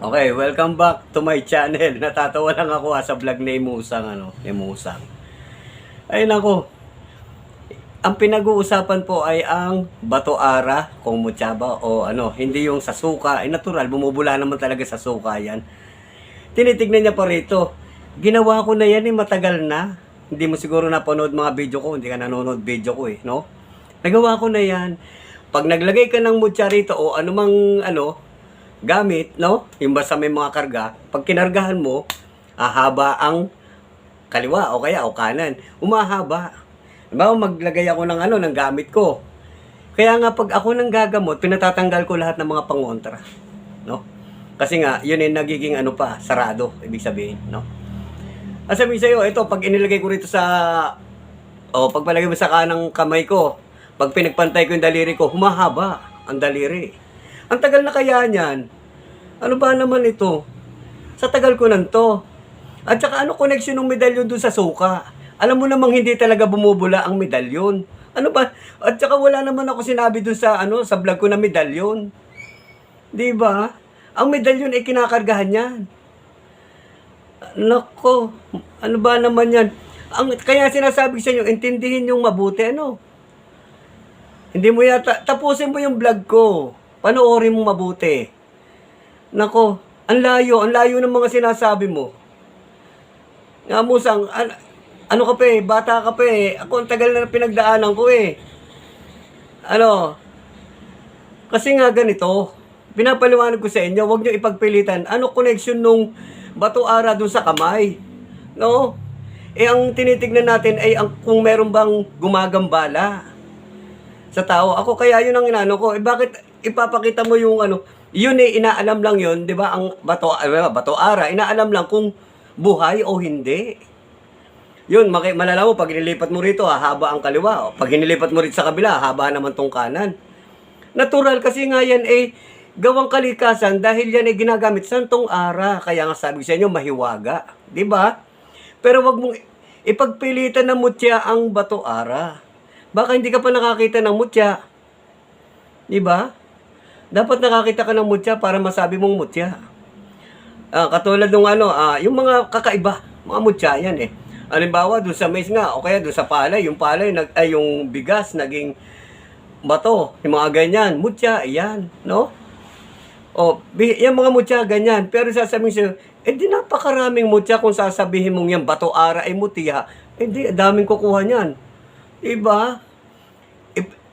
Okay, welcome back to my channel. Natatawa lang ako sa vlog ni Musang, ni Musang. Ay nako, ang pinag-uusapan po ay ang bato ara, kung mutsaba o hindi yung sa suka. Ay natural, bumubula naman talaga sa suka yan. Tinitignan niya pa rito. Ginawa ko na yan matagal na. Hindi mo siguro napanood mga video ko, hindi ka nanonood video ko no? Nagawa ko na yan. Pag naglagay ka ng mutya rito o anumang gamit, no? Yung basta may mga karga, pag kinargahan mo, haba ang kaliwa o kaya o kanan. Umahaba. Diba, maglagay ako ng gamit ko. Kaya nga pag ako nang gagamot, pinatatanggal ko lahat ng mga pangontra, no? Kasi nga, yun ay nagiging sarado, ibig sabihin, no? At sabihin sa'yo, ito, pag inilagay ko rito pag palagay mo sa kanang kamay ko, pag pinagpantay ko yung daliri ko, humahaba ang daliri. Ang tagal na kaya niyan. Ano ba naman ito? Sa tagal ko nanto. At saka connection ng medalyon dun sa suka? Alam mo namang hindi talaga bumubula ang medalyon. Ano ba? At saka wala naman ako sinabi dun sa vlog ko na medalyon. 'Di ba? Ang medalyon ay kinakargahan yan. Nako, ano ba naman yan? Kaya sinasabi sa inyo, intindihin yung mabuti, Hindi mo yata, tapusin mo yung vlog ko. Panoorin mo mabuti. Nako, ang layo ng mga sinasabi mo. Nga Musang, ano ka pa bata ka pa Ako ang tagal na pinagdaanan ko Kasi nga ganito, pinapaliwanag ko sa inyo, huwag nyo ipagpilitan. Ano connection nung bato ara dun sa kamay? No? Ang tinitignan natin ay kung meron bang gumagambala sa tao. Ako kaya yun ang ko. Bakit ipapakita mo yung yun inaalam lang yun, di ba? Ang bato ara, inaalam lang kung buhay o hindi. Yun, malalaman mo, pag inilipat mo rito, haba ang kaliwa. Pag inilipat mo rito sa kabila, haba naman tong kanan. Natural kasi nga yan gawang kalikasan dahil yan ginagamit santong ara. Kaya nga sabi sa inyo, mahiwaga. Di ba? Pero wag mong ipagpilitan ng mutya ang bato ara. Baka hindi ka pa nakakita ng mutya. Di ba? Dapat nakakita ka ng mutya para masabi mong mutya. Katulad ng yung mga kakaiba, mga mutya yan Halimbawa, doon sa mais nga, o kaya doon sa palay, yung yung bigas, naging bato, yung mga ganyan, mutya, yan, no? Yung mga mutya, ganyan. Pero sasabihin sa'yo, di napakaraming mutya kung sasabihin mong yan, bato ara ay mutya. Di, daming kukuha niyan. Diba?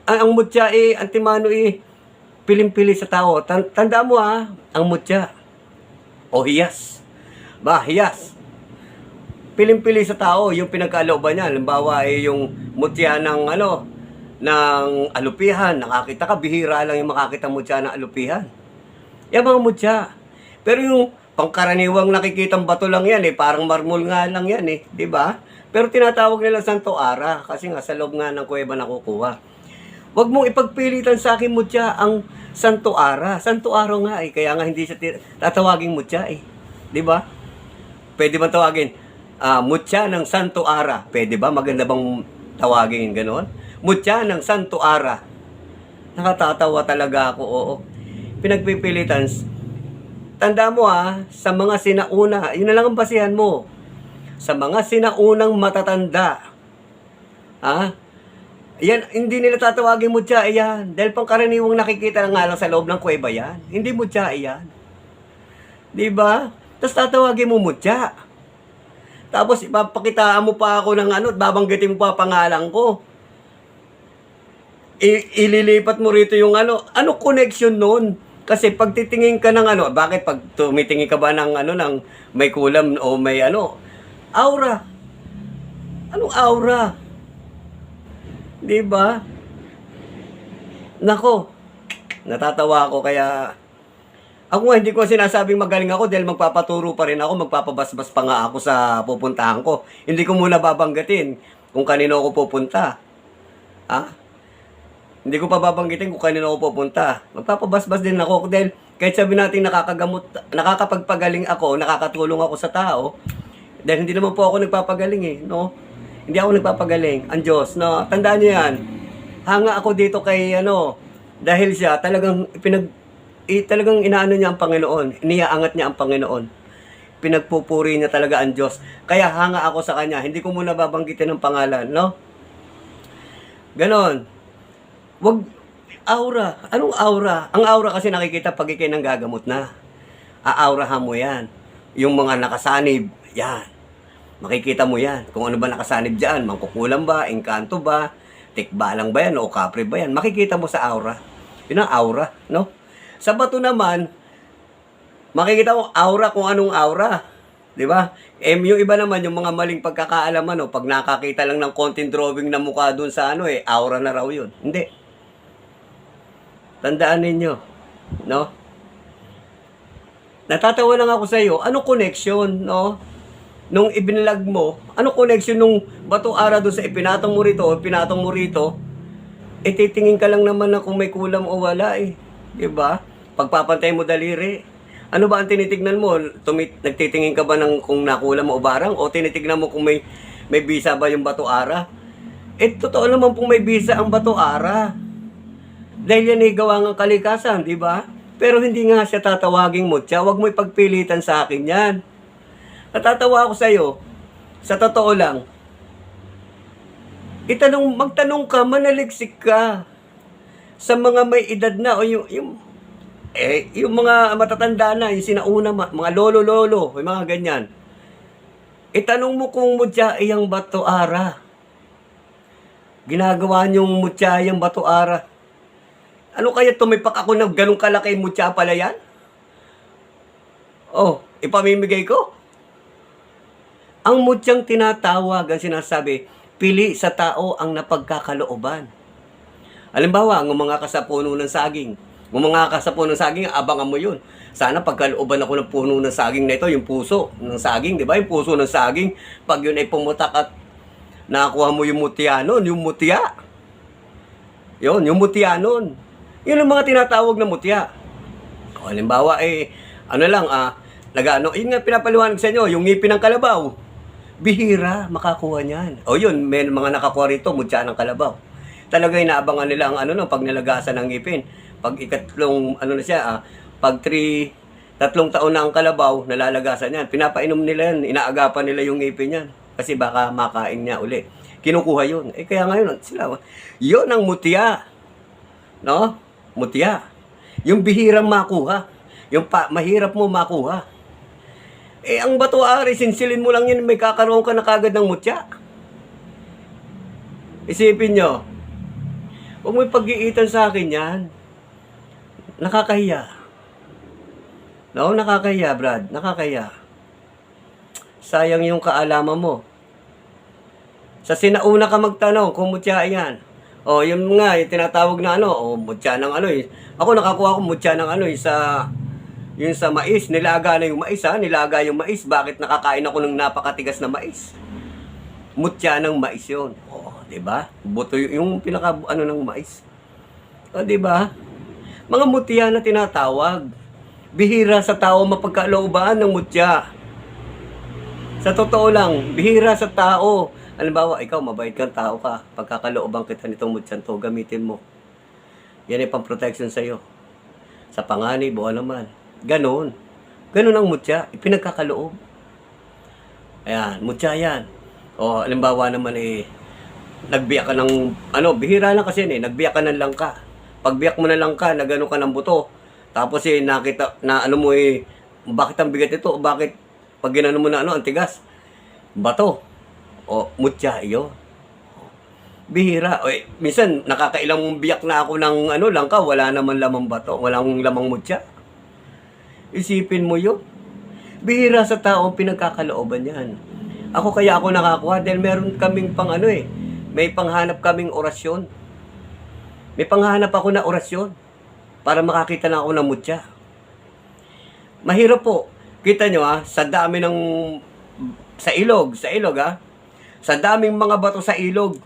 Ang mutya antimano piling-pili sa tao. Tanda mo ang mutya. O hiyas. Hiyas. Piling-pili sa tao, yung pinagkalooban niya. Halimbawa yung mutya ng ng alupihan. Nakakita ka, bihira lang yung makakita mutya ng alupihan. Yung mga mutya. Pero yung pangkaraniwang nakikitang bato lang yan parang marmol nga lang yan di ba? Pero tinatawag nila santo ara kasi nga sa loob nga ng kuweba nakukuha. Huwag mong ipagpilitan sa akin mutya ang santo ara. Santo ara nga kaya nga hindi siya tatawaging mutya di ba? Pwede ba tawagin mutya ng santo ara? Pwede ba? Maganda bang tawagin gano'n? Mutya ng santo ara. Nakatatawa talaga ako, oo. Pinagpipilitan. Tanda mo sa mga sinauna, yun na lang ang basihan mo. Sa mga sinaunang matatanda. Yan, hindi nila tatawagin mutya yan. Dahil pangkaraniwang nakikita na nga lang sa loob ng kuweba yan. Hindi mutya yan. Diba? Tapos tatawagin mo mutya. Tapos ipapakitaan mo pa ako ng babanggitin mo pa pangalan ko. Ililipat mo rito yung ano connection nun? Kasi pag titingin ka ng bakit pag tumitingin ka ba ng ng may kulam o may aura? Anong aura? 'Di ba? Nako. Natatawa ako kaya ako nga hindi ko sinasabing magaling ako dahil magpapaturo pa rin ako, magpapabasbas pa nga ako sa pupuntahan ko. Hindi ko muna babanggitin kung kanino ako pupunta. Hindi ko pa babanggitin kung kanino ako pupunta. Magpapabasbas din ako dahil kahit sabi natin nakakapagpagaling ako, nakakatulong ako sa tao, dahil hindi naman po ako nagpapagaling no? Hindi ako nagpapagaling. Ang Diyos, no? Tandaan niyo yan. Hanga ako dito kay dahil siya talagang talagang inaano niya ang Panginoon, iniaangat niya ang Panginoon. Pinagpupuri niya talaga ang Diyos. Kaya hanga ako sa kanya. Hindi ko muna babanggitin ng pangalan, no? Ganon. Wag, aura. Anong aura? Ang aura kasi nakikita pag ikay nang gagamot na. Aaurahan mo yan. Yung mga nakasanib, yan. Makikita mo yan. Kung ano ba nakasanib dyan, mangkukulam ba, engkanto ba, tikbalang ba yan, o kapre ba yan. Makikita mo sa aura. Yun ang aura, no? Sa bato naman, makikita mo aura kung anong aura. Di ba? Yung iba naman, yung mga maling pagkakaalaman, no? Pag nakakita lang ng konting drawing na mukha dun sa aura na raw yun. Hindi. Tandaan ninyo, no? Natatawa lang ako sa iyo, anong connection, no? Nung ibinalag mo, anong connection nung bato ara doon sa ipinatong mo rito, titingin ka lang naman na kung may kulam o wala eh. 'Di ba? Pagpapantay mo daliri. Ano ba ang tinitignan mo? Nagtitingin ka ba ng kung nakulam o barang o tinitignan mo kung may bisa ba yung bato ara? Totoo naman kung may bisa ang bato ara. Dahil yan ay gawa ng kalikasan, 'di ba? Pero hindi nga siya tatawaging mutya. Huwag mo ipagpilitan sa akin yan. Natatawa ako sa iyo. Sa totoo lang. Magtanong ka, manaliksik ka. Sa mga may edad na o yung mga matatanda na, yung sinauna, mga lolo-lolo, yung mga ganyan. Itanong mo kung mutya ay ang bato ara. Ginagawa niyong mutya ay ang bato ara. Ano kaya tumipak ako na ganun kalaki mutya pala yan? Oh, ipamimigay ko. Ang mutyang tinatawag, ang sinasabi, pili sa tao ang napagkakalooban. Halimbawa, ang mga kasapuno ng saging. Ang mga kasapuno ng saging, abangan mo yun. Sana pagkalooban ako ng puno ng saging na ito, yung puso ng saging, di ba? Yung puso ng saging, pag yun ay pumutak at nakakuha mo yung mutya nun, yung mutya. Yun, yung mutya nun. Yun ang mga tinatawag na mutya. O, halimbawa, yun nga pinapaliwanag sa inyo, yung ngipin ng kalabaw. Bihira, makakuha niyan. O yun, may mga nakakuha rito, mutya ng kalabaw. Talaga inaabangan nila ang pag nalagasan ng ngipin. Pag ikatlong, pag 3 taon na ang kalabaw, nalalagasan yan. Pinapainom nila yan, inaagapan nila yung ngipin yan. Kasi baka makain niya uli. Kinukuha yun. Kaya ngayon, yun ang mutya. No? Mutya. Yung bihirang makuha. Yung mahirap mo makuha. Ang bato ari, sinsilin mo lang yan, may kakaroon ka na kagad ng mutya. Isipin nyo. Huwag mo pag-iitan sa akin yan. Nakakahiya. No, nakakahiya, Brad. Nakakahiya. Sayang yung kaalaman mo. Sa sinauna ka magtanong kung mutya yan. O, yun nga, yung tinatawag na mutya ng Ako nakakuha ko mutya ng yung sa mais. Nilaga na yung mais, ha? Nilaga yung mais. Bakit nakakain ako ng napakatigas na mais? Mutya ng mais yun. O, diba? Buto yung pinaka, ng mais. O, diba? Mga mutya na tinatawag. Bihira sa tao mapagkalooban ng mutya. Sa totoo lang, bihira sa tao. Halimbawa, ikaw, mabait kang tao ka. Pagkakalooban kita nitong mutyan to, gamitin mo. Yan ay pang-protection sa'yo. Sa panganib, o naman. Ganon. Ganon ang mutya. Ipinagkakaloob. Ayan, mutya yan. O, halimbawa naman nagbiyak ka ng, bihira lang kasi nagbiyak ka ng langka. Pagbiyak mo na langka, nagano ka ng buto. Tapos nakita, na bakit ang bigat ito? Bakit, pag ginano mo na ang tigas? Bato. O, mutya iyo. Bihira. Minsan, nakakailang biyak na ako ng langka, wala naman lamang bato, walang lamang mutya. Isipin mo yun. Bihira sa tao pinagkakalooban yan. Kaya ako nakakuha dahil meron kaming may panghanap kaming orasyon. May panghanap ako na orasyon para makakita na ako ng mutya. Mahirap po. Kita nyo sa dami ng sa ilog sa daming mga bato sa ilog,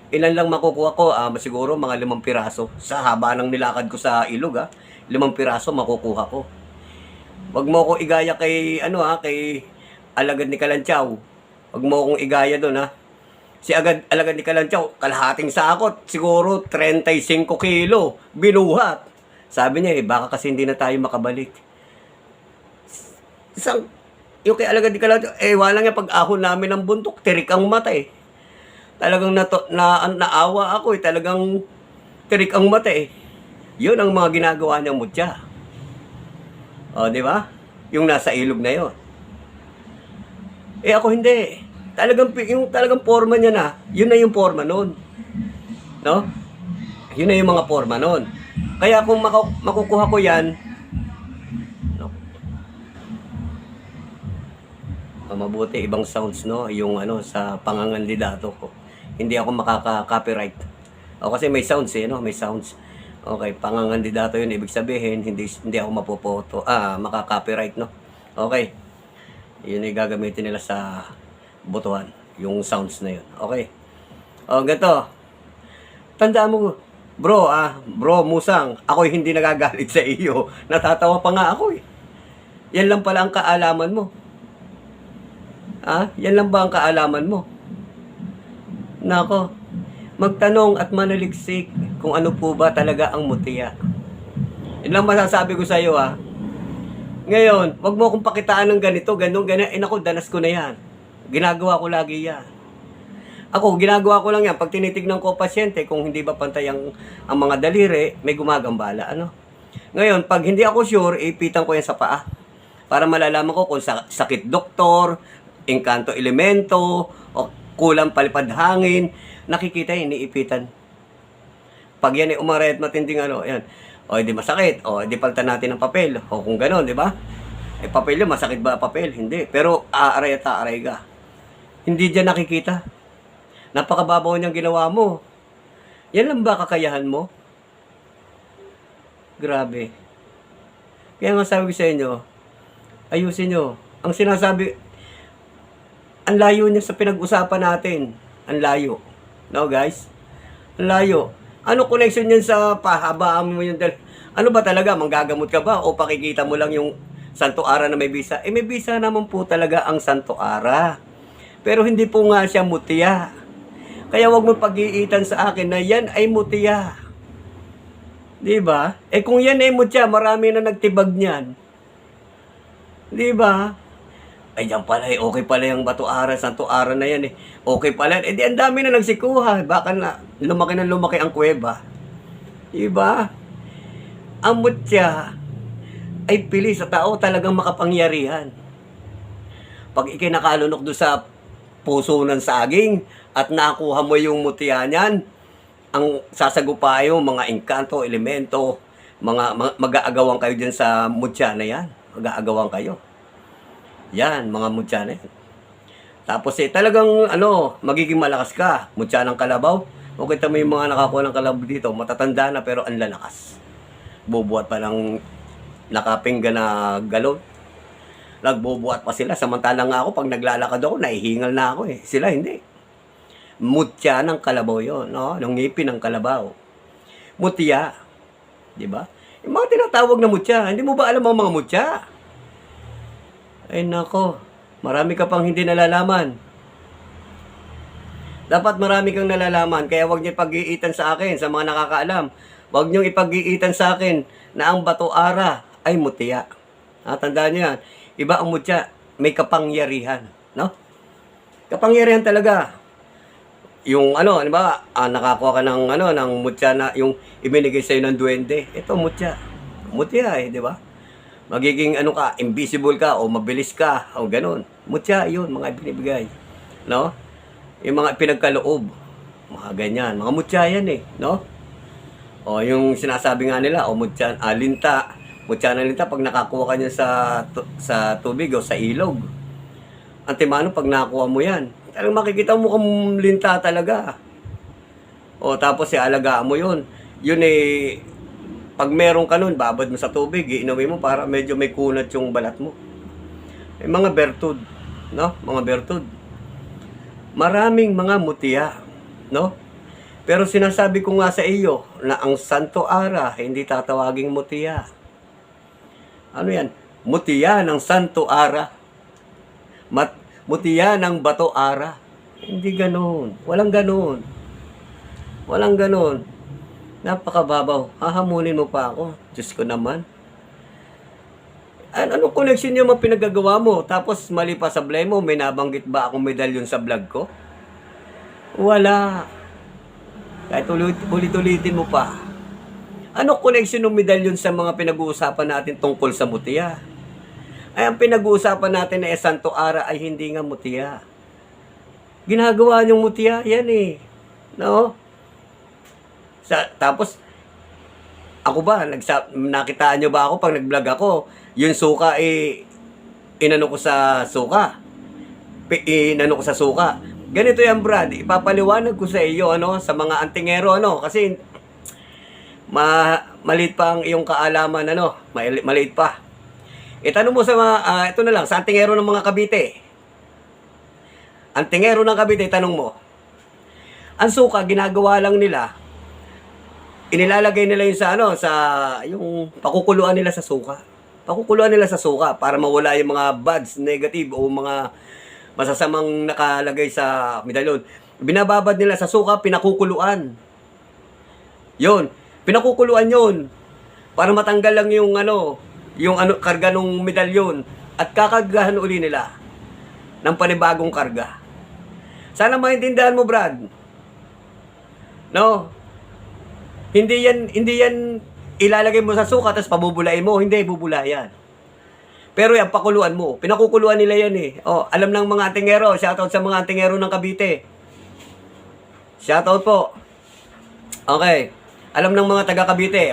ilan lang makukuha ko? Siguro mga 5 piraso. Sa haba ng nilakad ko sa ilog, 5 piraso makukuha ko. Wag mo akong igaya kay, kay Alagad ni Kalanchaw. Wag mo akong igaya doon, Si Alagad ni Kalanchaw, kalahating sakot, siguro 35 kilo, binuhat. Sabi niya baka kasi hindi na tayo makabalik. Isang, yung kay Alagad di Calaudio, wala nga pag-ahon namin ng bundok, tirik ang mata Talagang naawa ako talagang tirik ang mata Yun ang mga ginagawa niyang mutya. O, di ba? Yung nasa ilog na yon. Ako hindi. Talagang forma niya na, yun na yung forma nun. No? Yun na yung mga forma nun. Kaya kung makukuha ko yan, mabuti ibang sounds, no, yung sa pangangandidato ko. Hindi ako makaka-copyright. O kasi may sounds no, may sounds. Okay, pangangandidato yun, ibig sabihin hindi ako mapopoto, maka-copyright, no. Okay. Yun ay gagamitin nila sa botohan, yung sounds na yun. Okay. O ganito. Tandaan mo, bro, Musang, ako'y hindi nagagalit sa iyo. Natatawa pa nga ako Yan lang pala ang kaalaman mo. Yan lang ba ang kaalaman mo? Nako, magtanong at manaliksik kung ano po ba talaga ang mutiya. Yun lang masasabi ko sa iyo Ngayon, wag mo akong pakitaan ng ganito, ganun. Nako, danas ko na yan. Ginagawa ko lagi yan. Ako, ginagawa ko lang yan. Pag tinitignan ko pasyente, kung hindi ba pantay ang mga daliri, may gumagambala. Ngayon, pag hindi ako sure, ipitan ko yan sa paa. Para malalaman ko kung sakit doktor, engkanto elemento, o kulang palipad hangin, nakikita iniipitan. Pag yan umaray at matinding yan. O, di masakit. O, di palitan natin ng papel. O, kung gano'n, di ba? Papel yun, masakit ba papel? Hindi. Pero, aaray at aaray ka. Hindi dyan nakikita. Napakababaw niyang ginawa mo. Yan lang ba kakayahan mo? Grabe. Kaya nga sabi ko sa inyo, ayusin nyo. Ang sinasabi, ang layo niya sa pinag-usapan natin. Ang layo. No, guys? Ang layo. Ano connection yan sa pahabaan mo yung ano ba talaga? Manggagamot ka ba? O pakikita mo lang yung Santo Ara na may bisa? May bisa naman po talaga ang Santo Ara. Pero hindi po nga siya mutiya. Kaya wag mo pag-iitan sa akin na yan ay mutiya. Di ba? Kung yan ay mutiya, marami na nagtibag niyan. Di ba? Diyan pala okay pala yung Bato Ara, Santo Ara na yan Okay pala. Di ang dami na nagsikuha. Baka na lumaki ang kuweba. Diba? Ang mutya ay pili sa tao talagang makapangyarihan. Pag ikinakalunok doon sa puso ng saging at nakuha mo yung mutya niyan, ang sasagupayo, mga engkanto, elemento, mag-aagawan kayo dyan sa mutya na yan. Mag-aagawan kayo. Yan, mga mutya na yan. Tapos talagang magiging malakas ka. Mutya ng kalabaw. O kita mo yung mga nakakuha ng kalabaw dito, matatanda na pero ang lalakas. Bubuhat pa ng nakapinggan na galon. Nagbubuhat pa sila. Samantala nga ako, pag naglalakad ako, naihingal na ako Sila hindi. Mutya ng kalabaw yun, no? Ng ngipin ng kalabaw. Mutya. Diba? Yung mga tinatawag na mutya. Hindi mo ba alam ang mga mutya? Nako, marami ka pang hindi nalalaman. Dapat marami kang nalalaman, kaya huwag niyo pag-iitan sa akin, sa mga nakakaalam. Huwag niyo ipag-iitan sa akin na ang Bato Ara ay mutiya. Tandaan niyo yan. Iba ang mutya, may kapangyarihan. No? Kapangyarihan talaga. Yung ba, nakakuha ka ng ng mutya na yung ibinigay sa'yo ng duwende. Ito mutya. Mutya di ba? Magiging invisible ka o mabilis ka o ganun. Mutya yun, mga binibigay. No? Yung mga pinagkaloob. Mga ganyan. Mga mutya yan no? O yung sinasabi nga nila, mutya, linta. Mutya na linta, pag nakakuha ka niya sa tubig o sa ilog. Antimano, pag nakakuha mo yan, talagang makikita mo kung linta talaga. O tapos alagaan mo yun. Yun pag meron ka nun, babad mo sa tubig, iinumin mo para medyo may kunat yung balat mo. Mga bertud, no? Mga bertud. Maraming mga mutiya, no? Pero sinasabi ko nga sa iyo na ang Santo Ara hindi tatawaging mutiya. Ano yan? Mutiya ng Santo Ara. Mutiya ng Bato Ara. Hindi ganoon. Walang ganoon. Walang ganoon. Napakababaw. Hahamunin mo pa ako. Diyos ko naman. Anong connection yung mga pinagagawa mo? Tapos mali pa sa blame mo, may nabanggit ba akong medalyon sa vlog ko? Wala. Kahit ulit-ulitin mo pa. Ano connection ng medalyon sa mga pinag-uusapan natin tungkol sa mutiya? Ay, ang pinag-uusapan natin na Santo Ara ay hindi nga mutiya. Ginagawa niyong mutiya, yan eh. No? Tapos, ako ba, nakitaan nyo ba ako pag nag-vlog ako, yung suka inano ko sa suka. Inano ko sa suka. Ganito yan, Brad. Ipapaliwanag ko sa iyo, sa mga antingero, kasi maliit pa ang iyong kaalaman, maliit pa. Itanong mo sa mga, ito na lang, sa antingero ng mga Cavite. Antingero ng Cavite, tanong mo. Ang suka, ginagawa lang nila, inilalagay nila yun yung pakukuluan nila sa suka. Pakukuluan nila sa suka para mawala yung mga buds, negative o mga masasamang nakalagay sa medalyon. Binababad nila sa suka, pinakukuluan. Yun, pinakukuluan yun. Para matanggal lang yung karga ng medalyon at kakagahan uli nila ng panibagong karga. Sana maintindihan mo, Brad. No? Hindi yan ilalagay mo sa suka tapos pabubulain mo. Hindi, bubulayan. Pero yan, pakuluan mo. Pinakukuluan nila yan eh. Alam ng mga antingero. Shoutout sa mga antingero ng Cavite. Shoutout po. Okay. Alam ng mga taga Cavite.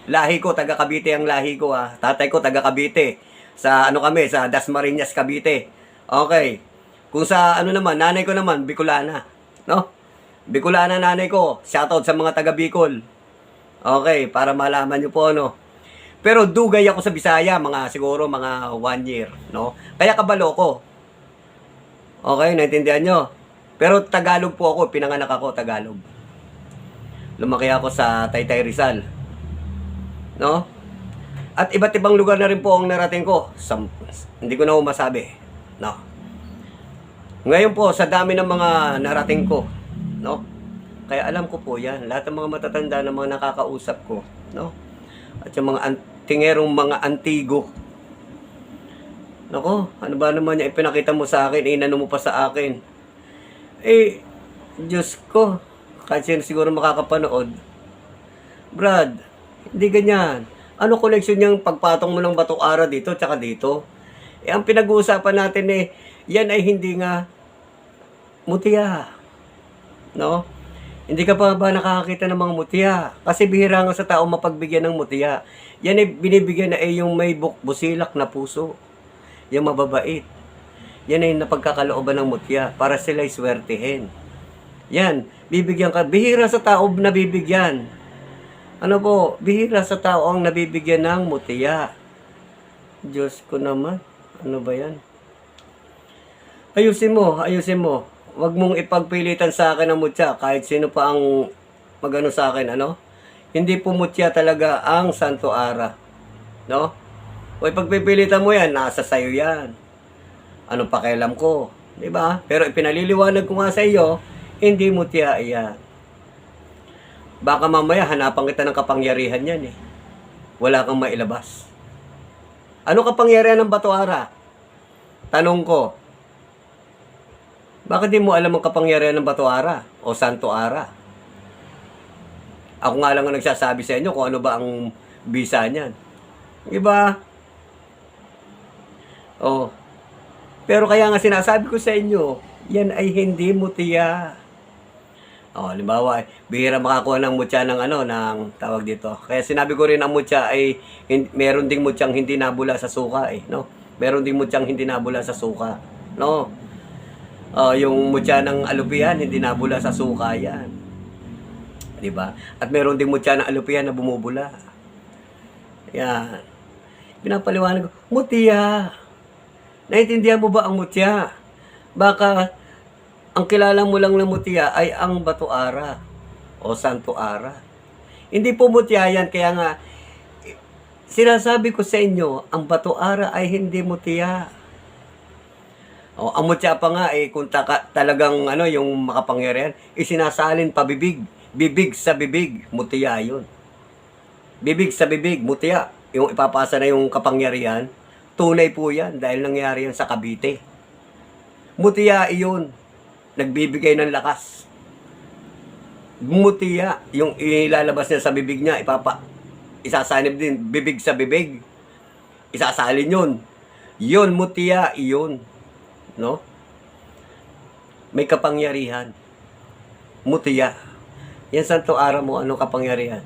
Lahi ko, taga Cavite ang lahi ko. Tatay ko, taga Cavite. Sa sa Dasmariñas, Cavite. Okay. Kung sa nanay ko naman, Bicolana. No? Bicolana nanay ko. Shoutout sa mga taga Bicol. Okay, para malaman nyo po, Pero dugay ako sa Bisaya, siguro mga 1 year, Kaya kabalo ko. Okay, naintindihan nyo? Pero Tagalog po ako, pinanganak ako Tagalog. Lumaki ako sa Taytay Rizal. At iba't ibang lugar na rin po ang narating ko. Hindi ko na masabi. Ngayon po, sa dami ng mga narating ko, kaya alam ko po yan. Lahat ng mga matatanda na mga nakakausap ko, At yung mga antingerong mga antigo. Nako, ano ba naman yung ipinakita mo sa akin, inano mo pa sa akin. Diyos ko, kahit siguro makakapanood. Brad, hindi ganyan. Ano connection yung pagpatong mo ng Bato Ara dito tsaka dito? Ang pinag-uusapan natin yan ay hindi nga mutiya. Hindi ka pa ba nakakakita ng mga mutiya? Kasi bihira nga sa tao mapagbigyan ng mutiya. Yan ay binibigyan na yung may busilak na puso. Yung mababait. Yan ay napagkakalooban ng mutiya para sila'y swertihin. Yan, bibigyan ka. Bihira sa tao na bibigyan. Bihira sa tao ang nabibigyan ng mutiya. Diyos ko naman. Ano ba yan? Ayusin mo. Huwag mong ipagpilitan sa akin ang mutya kahit sino pa ang magano sa akin, Hindi po mutya talaga ang Santo Ara. O ipagpipilitan mo yan, nasa sayo yan. Anong pakialam ko? Diba? Pero ipinaliliwanag ko nga sa iyo, hindi mutya iyan. Baka mamaya hanapan kita ng kapangyarihan yan Wala kang mailabas. Ano kapangyarihan ng Bato Ara? Tanong ko. Bakit di mo alam ang kapangyarihan ng Bato Ara o Santo Ara? Ako nga lang ang nagsasabi sa inyo kung ano ba ang bisa niyan. Diba? Pero kaya nga sinasabi ko sa inyo, yan ay hindi mutiya. Halimbawa, bihira makakuha ng mutya ng tawag dito. Kaya sinabi ko rin ang mutya ay meron ding mutyang hindi nabula sa suka Meron ding mutyang hindi nabula sa suka. Yung mutya ng alupian, hindi nabula sa suka yan. Diba? At meron ding mutya ng alupian na bumubula. Yan. Pinapaliwanag ko, mutya. Naintindihan mo ba ang mutya? Baka ang kilala mo lang ng mutya ay ang Bato Ara o Santo Ara. Hindi po mutya yan, kaya nga sinasabi ko sa inyo, ang Bato Ara ay hindi mutya. Ang mutya pa nga kung talagang yung makapangyarihan, isinasalin pabibig. bibig sa bibig, mutiya yun. Bibig sa bibig, mutiya. Yung ipapasa na yung kapangyarihan, tunay po yan dahil nangyari yan sa Cavite. Mutiya iyon, nagbibigay ng lakas. Mutiya, yung ilalabas niya sa bibig niya, isasanib din, bibig sa bibig. Isasalin yun. Yun, mutiya, iyon. No? May kapangyarihan. Mutiya. Yan santo araw mo, anong kapangyarihan?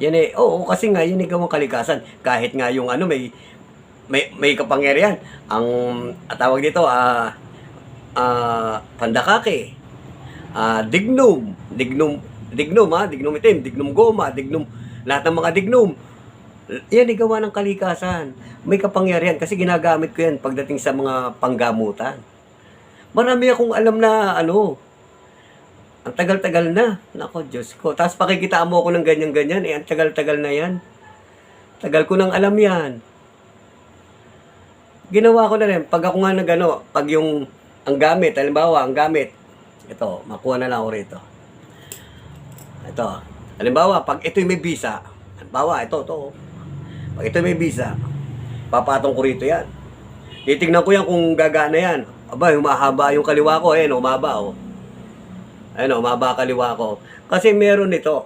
Yan oo, kasi nga, yun ikaw ang kalikasan. Kahit nga yung may kapangyarihan. Ang tawag dito, pandakake, dignum itim, dignum goma, lahat ng mga dignum. Yan gawa ng kalikasan. May kapangyarihan kasi ginagamit ko yan pagdating sa mga panggamutan. Marami akong alam na ang tagal-tagal na. Nako, Diyos ko. Tapos pakikitaan mo ako ng ganyan-ganyan. Ang tagal-tagal na yan. Tagal ko nang alam yan. Ginawa ko na rin. Pag ako nga pag ang gamit, halimbawa, ang gamit, ito, makuha na lang ako rito. Ito. Halimbawa, pag ito'y may bisa, halimbawa, ito. Pag ito'y may bisa, papatong ko rito yan. Titignan ko yan kung gagana yan. Aba, humahaba yung kaliwa ko. Ayan, umaba, umaba kaliwa ko. Kasi meron nito.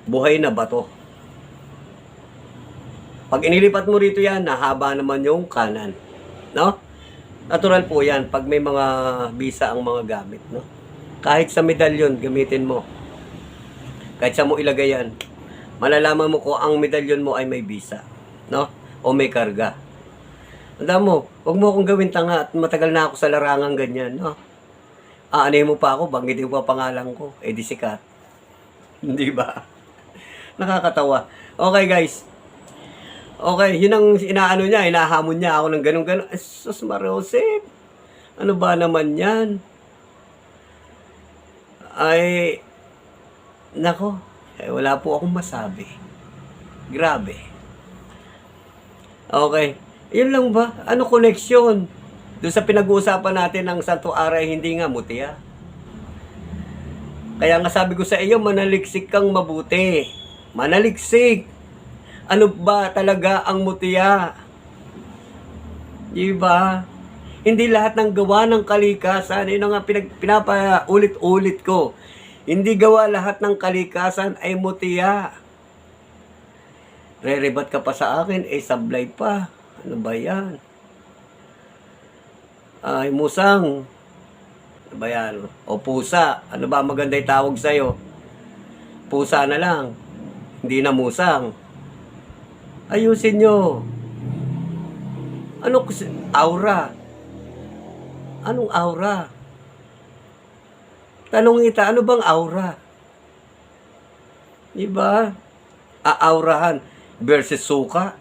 Buhay na bato. Pag inilipat mo rito yan, nahaba naman yung kanan. No? Natural po yan pag may mga bisa ang mga gamit. No? Kahit sa medalyon, gamitin mo. Kahit sa mo ilagay yan, malalaman mo kung ang medalyon mo ay may bisa. No? O may karga. Tanda mo, huwag mo akong gawin tanga at matagal na ako sa larangang ganyan. No? Aanay mo pa ako, banggitin mo pa pangalan ko. Di sikat. Hindi ba? Nakakatawa. Okay, guys. Okay, yun ang hinahamon niya ako ng ganun-ganun. Sus Marosep. Ano ba naman yan? Ay, nako. Wala po akong masabi. Grabe. Okay. Yun lang ba? Ano koneksyon? Doon sa pinag-uusapan natin ng Santo Aray, hindi nga mutiya. Kaya nga sabi ko sa iyo, manaliksik kang mabuti. Manaliksik. Ano ba talaga ang mutiya? Diba? Hindi lahat ng gawa ng kalikasan, yun nga pinapaulit-ulit ko. Hindi gawa lahat ng kalikasan ay mutiya. Re-rebat ka pa sa akin, sablay pa. Ano ba yan? Ay, musang. Ano ba yan? O pusa. Ano ba maganda yung tawag sa'yo? Pusa na lang. Hindi na musang. Ayusin nyo. Aura. Anong aura? Tanong kita, ano bang aura? Diba? Aaurahan versus suka.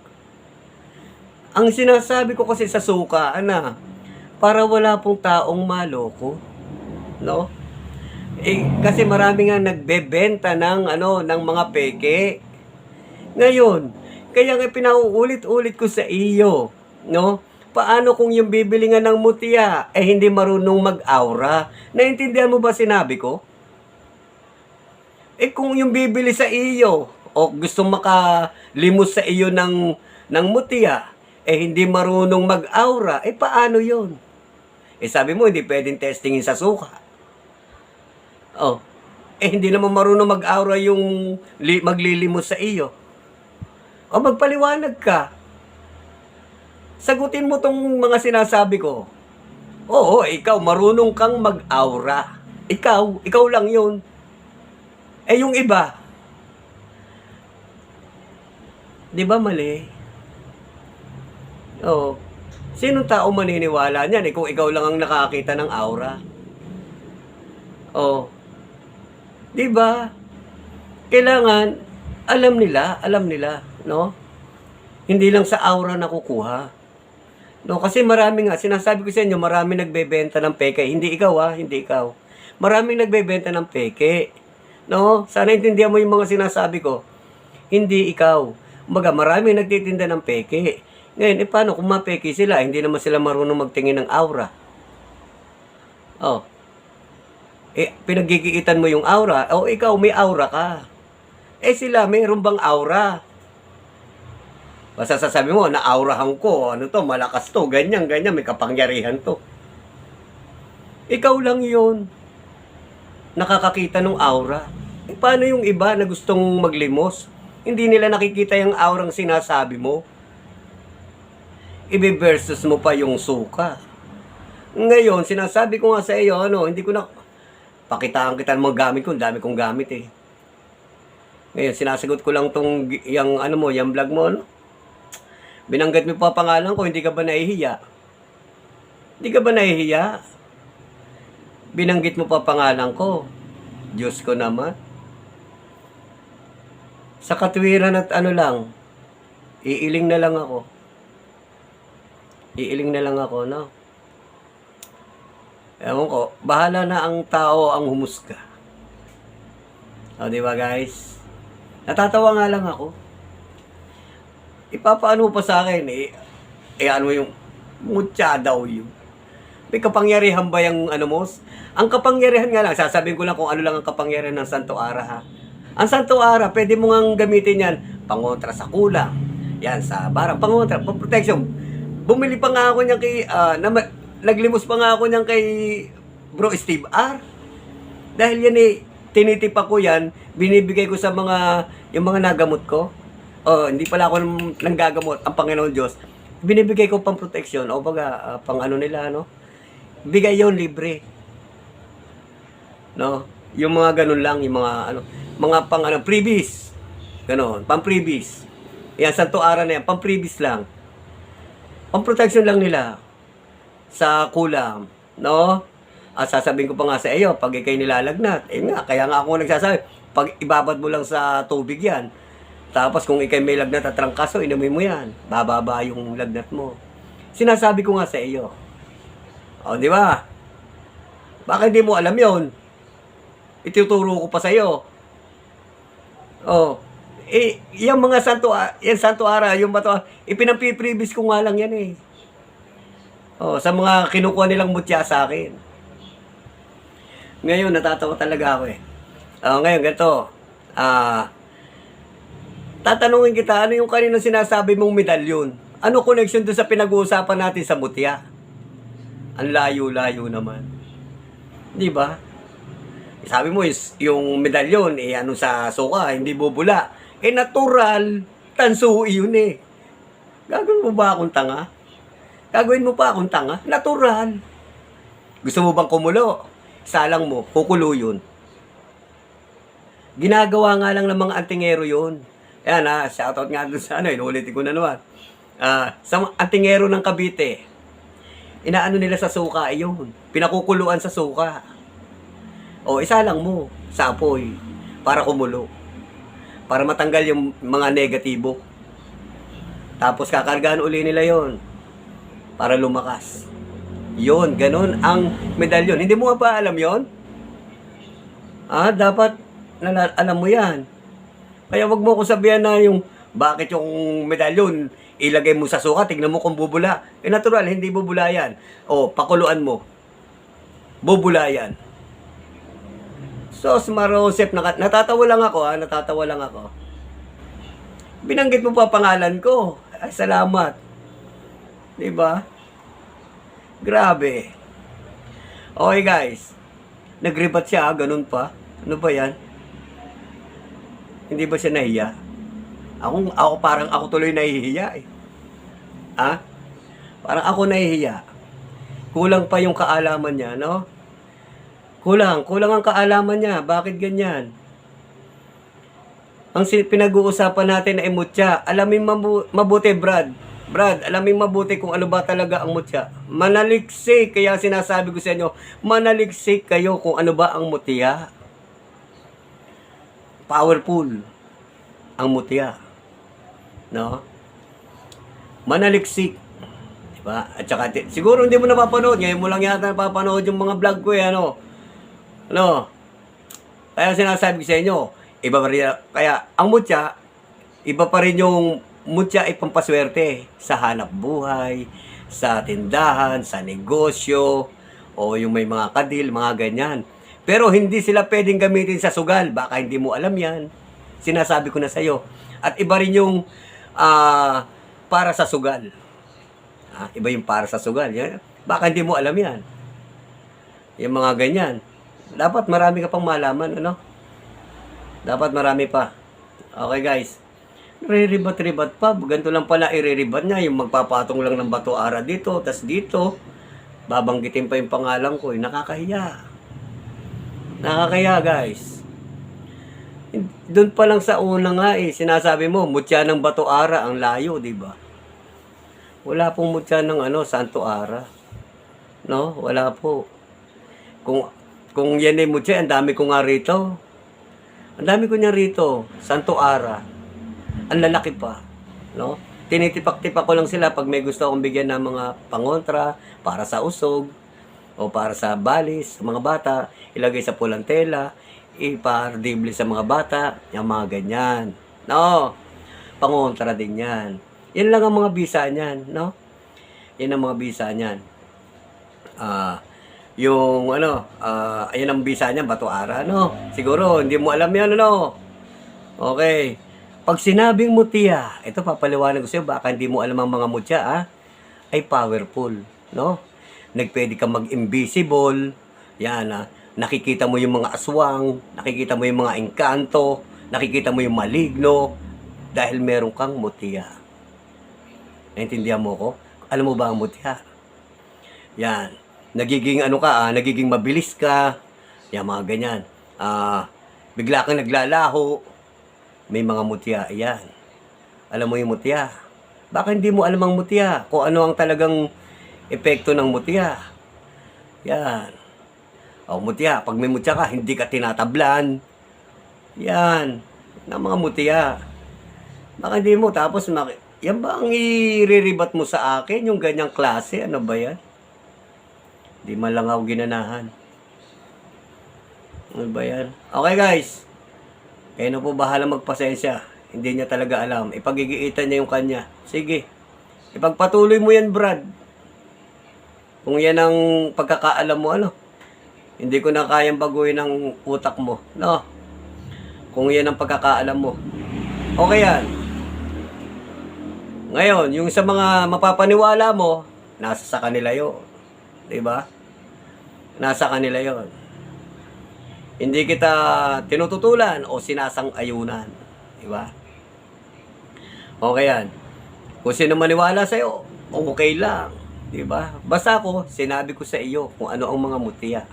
Ang sinasabi ko kasi sa suka, para wala pong taong maloko, no? Kasi marami nga nagbebenta ng mga peke. Ngayon, kaya nga pinauulit-ulit ko sa iyo, no? Paano kung yung bibili nga ng mutiya hindi marunong mag-aura? Naintindihan mo ba sinabi ko? Kung yung bibili sa iyo o gustong makalimos sa iyo ng mutiya hindi marunong mag-aura, paano 'yon? Sabi mo, hindi pwedeng testingin sa suka. Hindi naman marunong mag-aura yung maglilimos sa iyo. Magpaliwanag ka. Sagutin mo tong mga sinasabi ko. Oo, ikaw, marunong kang mag-aura. Ikaw lang yun. Yung iba, di ba mali? Sinong tao maniniwala niyan kung ikaw lang ang nakakita ng aura? Di ba? Kailangan, alam nila, no? Hindi lang sa aura nakukuha. No, kasi marami nga, sinasabi ko sa inyo, marami nagbebenta ng peke. Hindi ikaw, hindi ikaw. Maraming nagbebenta ng peke. No? Sana intindihan mo yung mga sinasabi ko. Hindi ikaw. Maraming nagtitinda ng peke. Ngayon, paano kung mapeke sila? Hindi naman sila marunong magtingin ng aura. Pinaggigiitan mo yung aura, o ikaw may aura ka. Sila, mayroon bang aura? Basta sasabi mo, na-aurahan ko, ano to, malakas to, ganyan, ganyan, may kapangyarihan to. Ikaw lang yun, nakakakita ng aura. Paano yung iba na gustong maglimos? Hindi nila nakikita yung aurang sinasabi mo. Ibe-versus mo pa yung suka. Ngayon, sinasabi ko nga sa iyo, hindi ko na pakitaan kita ng mga gamit ko, ang dami kong gamit eh. Ngayon, sinasagot ko lang tong yung yung vlog mo, Binanggit mo pa pangalan ko, hindi ka ba nahihiya? Hindi ka ba nahihiya? Binanggit mo pa pangalan ko. Diyos ko naman. Sa katwiran at iiling na lang ako. Iiling na lang ako, no? Ewan ko, bahala na ang tao ang humusga. O, di ba guys? Natatawa nga lang ako. Ipapaano pa sa akin yung mutya daw yun. May kapangyarihan ba yung mo? Ang kapangyarihan nga lang, sasabihin ko lang kung ano lang ang kapangyarihan ng Santo Ara ha. Ang Santo Ara, pwede mo nga gamitin yan, pangontra sa kulang. Yan, sa barang, pangontra, protection. Bumili pa nga ako niyan kay, naglimos pa nga ako niyan kay Bro Steve R. Dahil yan tinitipa ko yan, binibigay ko sa yung mga nagamot ko. Hindi pala ako nang gagamot, ang Panginoon Diyos. Binibigay ko pang protection, pang nila, bigay yon libre. No? Yung mga ganun lang, yung mga pang freebies. Ganon, pang freebies. Yan, Santo Ara na yan, pang freebies lang. Pang protection lang nila sa kulam, no? At sasabihin ko pa nga sa iyo, pag ikay nilalagnat, kaya nga ako nagsasabi, pag ibabad mo lang sa tubig yan, tapos kung ikay may lagnat at trangkaso, inumin mo yan, bababa yung lagnat mo. Sinasabi ko nga sa iyo. Di ba? Bakit hindi mo alam yon? Ituturo ko pa sa iyo. Yung mga Santo Ara, yung bato, ipinampipribis ko nga lang yan eh. Sa mga kinukuha nilang mutya sa akin. Ngayon, natatawa talaga ako eh. Ngayon, ganito. Tatanungin kita, ano yung kanina sinasabi mong medalyon? Ano connection doon sa pinag-uusapan natin sa mutya? Ang layo-layo naman. Di ba? Sabi mo, yung medalyon, sa suka, hindi bubula. Natural, tanso yun eh. Gagawin mo ba akong tanga? Gagawin mo pa akong tanga? Natural. Gusto mo bang kumulo? Salang mo, kukulo yun. Ginagawa nga lang ng mga antingero yun. Ayan shoutout nga doon sa inuulitin ko na naman. Sa antingero ng Cavite, inaano nila sa suka, yun. Pinakukuluan sa suka. Isalang mo sa apoy para kumulo. Para matanggal yung mga negatibo. Tapos kakargaan uli nila yon para lumakas. Yon, ganun ang medalyon. Hindi mo ba alam yon? Dapat alam mo yan. Kaya wag mo ko sabihan na yung bakit yung medalyon ilagay mo sa suka, tignan mo kung bubula. Natural, hindi bubula yan. Pakuluan mo. Bubula yan. Sos Marosep, natatawa lang ako. Binanggit mo pa pangalan ko. Ay, salamat. Diba? Grabe. Okay guys. Nagribat siya, ganun pa. Ano ba yan? Hindi ba siya nahiya? Ako parang ako tuloy nahihiya eh. Parang ako nahihiya. Kulang pa yung kaalaman niya, no? Kulang ang kaalaman niya. Bakit ganyan? Ang pinag-uusapan natin ay mutya. Alamin mabuti, Brad, alamin mabuti kung ano ba talaga ang mutya. Manaliksik, kaya sinasabi ko sa inyo, manaliksik kayo kung ano ba ang mutya. Powerful ang mutya. No? Manaliksik. Diba? At saka, siguro hindi mo napapanood. Ngayon mo lang yata napapanood yung mga vlog ko eh, Kaya sinasabi ko sa inyo, iba pa rin, kaya ang mutya, iba pa rin yung mutya ay pampaswerte sa hanap buhay, sa tindahan, sa negosyo, o yung may mga kadil, mga ganyan. Pero hindi sila pwedeng gamitin sa sugal. Baka hindi mo alam yan. Sinasabi ko na sa'yo. At iba rin yung para sa sugal. Iba yung para sa sugal. Yan. Baka hindi mo alam yan. Yung mga ganyan. Dapat marami ka pang malaman, ano? Dapat marami pa. Okay, guys. Riribat-ribat pa. Ganito lang pala iriribat niya. Yung magpapatong lang ng bato ara dito, tas dito. Babanggitin pa yung pangalan ko. Nakakahiya. Nakakahiya, guys. Doon pa lang sa una nga sinasabi mo, mutya ng bato ara, ang layo, di ba? Wala pong mutya ng Santo Ara. No? Wala po. Kung yan ay mutya, ang dami ko nga rito. Ang dami ko niya rito, Santo Ara. Ang lalaki pa, no? Tinitipak-tipak ko lang sila pag may gusto akong bigyan ng mga pangontra para sa usog o para sa balis, sa mga bata, ilagay sa pulang tela, ipardible sa mga bata, yung mga ganyan. No, pangontra din yan. Yan lang ang mga bisa niyan, no? Yan ang mga bisa niyan. Ayun ang bisa niyan, Bato Ara, no? Siguro, hindi mo alam yan, no? Okay. Pag sinabing mutya, ito papaliwanag ko sa'yo, baka hindi mo alam ang mga mutya, ay powerful, no? Nagpwede kang mag-invisible, yan, nakikita mo yung mga aswang, nakikita mo yung mga engkanto, nakikita mo yung maligno, dahil meron kang mutya. Naintindihan mo ko? Alam mo ba ang mutya? Yan. Nagiging nagiging mabilis ka, yan, mga ganyan. Bigla kang naglalaho, may mga mutya, yan. Alam mo yung mutya? Baka hindi mo alam ang mutya, kung ano ang talagang epekto ng mutya. Yan. Mutya, pag may mutya ka, hindi ka tinatablan. Yan. Na mga mutya. Baka hindi mo, tapos, yan ba ang iriribat mo sa akin, yung ganyang klase? Ano ba yan? Di man lang ako ginanahan. Ano ba yan? Okay, guys. Kaya na po bahala magpasensya. Hindi niya talaga alam. Ipagigiitan niya yung kanya. Sige. Ipagpatuloy mo yan, Brad. Kung yan ang pagkakaalam mo, hindi ko na kayang baguhin ang utak mo. No? Kung yan ang pagkakaalam mo. Okay yan. Ngayon, yung sa mga mapapaniwala mo, nasa sa kanila yun. Diba? Nasa kanila yon. Hindi kita tinututulan o sinasang-ayunan. Diba? Okay yan. Kung sino maniwala sa'yo, okay lang. Diba? Basta ako, sinabi ko sa iyo kung ano ang mga mutya.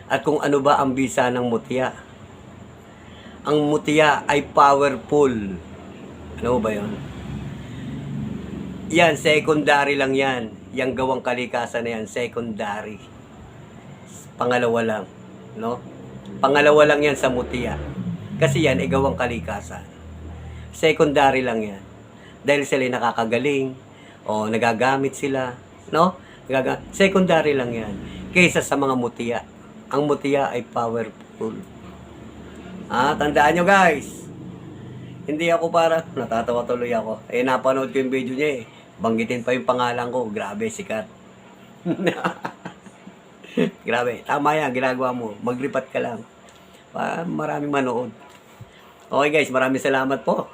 At kung ano ba ang bisa ng mutya. Ang mutya ay powerful. Ano ba yon? Yan, secondary lang yan. Yang gawang kalikasan na yan, secondary. Pangalawa lang. No? Pangalawa lang yan sa mutya. Kasi yan ay gawang kalikasan. Secondary lang yan. Dahil sila nakakagaling o nagagamit sila. No? Secondary lang yan. Kaysa sa mga mutya. Ang mutya ay powerful. Tandaan nyo, guys. Hindi ako natatawa tuloy ako. Napanood ko yung video niya Banggitin pa yung pangalan ko. Grabe, sikat. Grabe. Tama yan, ginagawa mo. Maglipat ka lang. Maraming manood. Okay, guys. Maraming salamat po.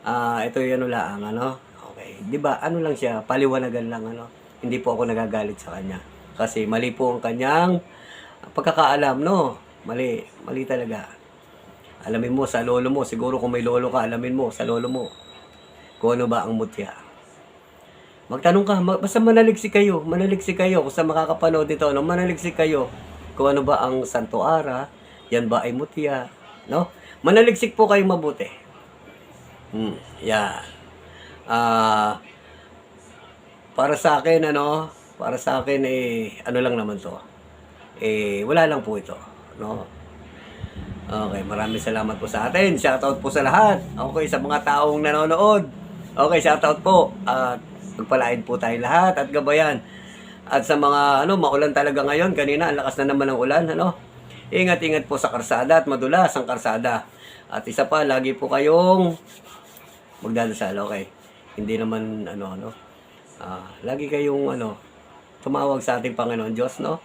Ito yung lang, Okay. Diba, lang siya. Paliwanagan lang, Hindi po ako nagagalit sa kanya. Kasi mali po ang kanyang pagkakaalam, no? Mali. Mali talaga. Alamin mo sa lolo mo. Siguro kung may lolo ka, alamin mo sa lolo mo. Kung ano ba ang mutya. Magtanong ka, basta manaliksik kayo kung sa makakapanood nito, manaliksik kayo kung ano ba ang Santo Ara, yan ba ay mutya, no? Manaliksik po kayong mabuti. Yan. Para sa akin, lang naman to. Wala lang po ito, no? Okay, maraming salamat po sa atin. Shoutout po sa lahat. Okay, sa mga taong nanonood. Okay, shoutout po. At pagpalain po tayo lahat at gabayan. At sa mga maulan talaga ngayon, kanina ang lakas na naman ng ulan, Ingat-ingat po sa karsada at madulas ang karsada. At isa pa, lagi po kayong magdadasal, okay? Hindi naman lagi kayong tumawag sa ating Panginoon Diyos, no?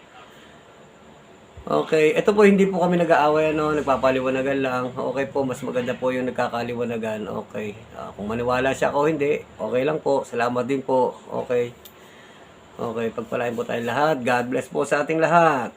Okay, ito po hindi po kami nag-aaway ano, nagpapaliwanagan lang. Okay po, mas maganda po yung nagkakaliwanagan. Okay. Kung maniwala siya o hindi, okay lang po. Salamat din po. Okay. Okay, pagpalain po tayong lahat. God bless po sa ating lahat.